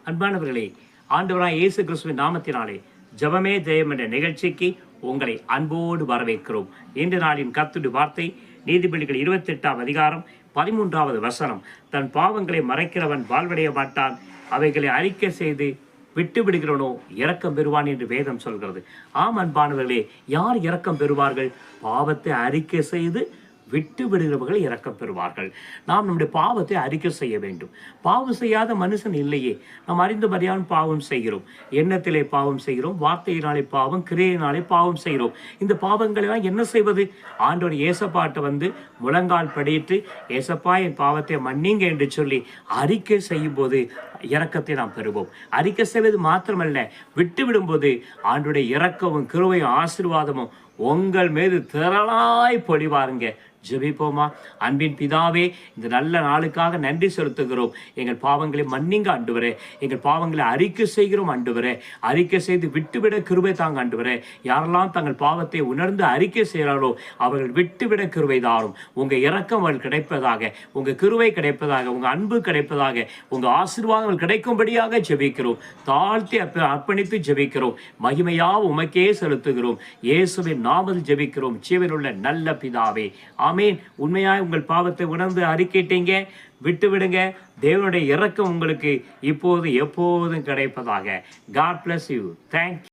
அன்பானவர்களே, ஆண்டவராய் இயேசு கிறிஸ்துவின் நாமத்தினாலே ஜெபமே ஜெயம் என்ற நிகழ்ச்சிக்கு உங்களை அன்போடு வரவேற்கிறோம். இன்று நாளின் கர்த்தருடைய வார்த்தை நீதிபதிகள் 28ஆம் அதிகாரம் 13வது வசனம். தன் பாவங்களை மறைக்கிறவன் வாழ்வடைய மாட்டான், அவைகளை அறிக்கை செய்து விட்டு விடுகிறவனோ இரக்கம் பெறுவான் என்று வேதம் சொல்கிறது. ஆம் அன்பானவர்களே, யார் இரக்கம் பெறுவார்கள்? பாவத்தை அறிக்கை செய்து விட்டு விடுகிறவர்கள் இரக்கம் பெறுவார்கள். நாம் நம்முடைய பாவத்தை அறிக்கை செய்ய வேண்டும். பாவம் செய்யாத மனுஷன் இல்லையே. நாம் அறிந்தபடியால் பாவம் செய்கிறோம். எண்ணத்திலே பாவம் செய்கிறோம், வார்த்தையினாலே பாவம், கிரியையினாலே பாவம் செய்கிறோம். இந்த பாவங்களெல்லாம் என்ன செய்வது? ஆண்டவர் ஏசப்பாட்ட முழங்கால் படியிட்டு, ஏசப்பா என் பாவத்தை மன்னிங்க என்று சொல்லி அறிக்கை செய்யும் போது இரக்கத்தை நாம் பெறுவோம். அறிக்கை செய்வது மாத்திரமல்ல, விட்டு விடும்போது ஆண்டவருடைய இரக்கமும் கிருபையும் ஆசீர்வாதமும் உங்கள் மீது திரளாய் பொழிவாருங்க. ஜெபிப்போமா? அன்பின் பிதாவே, இந்த நல்ல நாளுக்காக நன்றி செலுத்துகிறோம். எங்கள் பாவங்களை மன்னிங்க ஆண்டவரே. எங்கள் பாவங்களை அறிக்கை செய்கிறோம் ஆண்டவரே. அறிக்கை செய்து விட்டுவிட கிருபை தாங்க ஆண்டவரே. யாரெல்லாம் தங்கள் பாவத்தை உணர்ந்து அறிக்கை செய்கிறாரோ அவர்கள் விட்டுவிட கிருபை தாரும். உங்கள் இரக்கம் அவர்கள் கிடைப்பதாக, உங்கள் கிருபை கிடைப்பதாக, உங்கள் அன்பு கிடைப்பதாக, உங்கள் ஆசீர்வாதங்கள் கிடைக்கும்படியாக ஜெபிக்கிறோம். தாழ்த்தி அர்ப்பணித்து ஜெபிக்கிறோம். மகிமையா உமக்கே செலுத்துகிறோம். இயேசுவின் நாமத்தில் ஜெபிக்கிறோம் ஜீவனுள்ள நல்ல பிதாவே, ஆமேன். உண்மையாய் உங்கள் பாவத்தை உணர்ந்து அறிக்கைட்டீங்க, விட்டு விடுங்க. தேவனுடைய இரக்கம் உங்களுக்கு இப்போது எப்போதும் கிடைப்பதாக. God bless you. Thank you.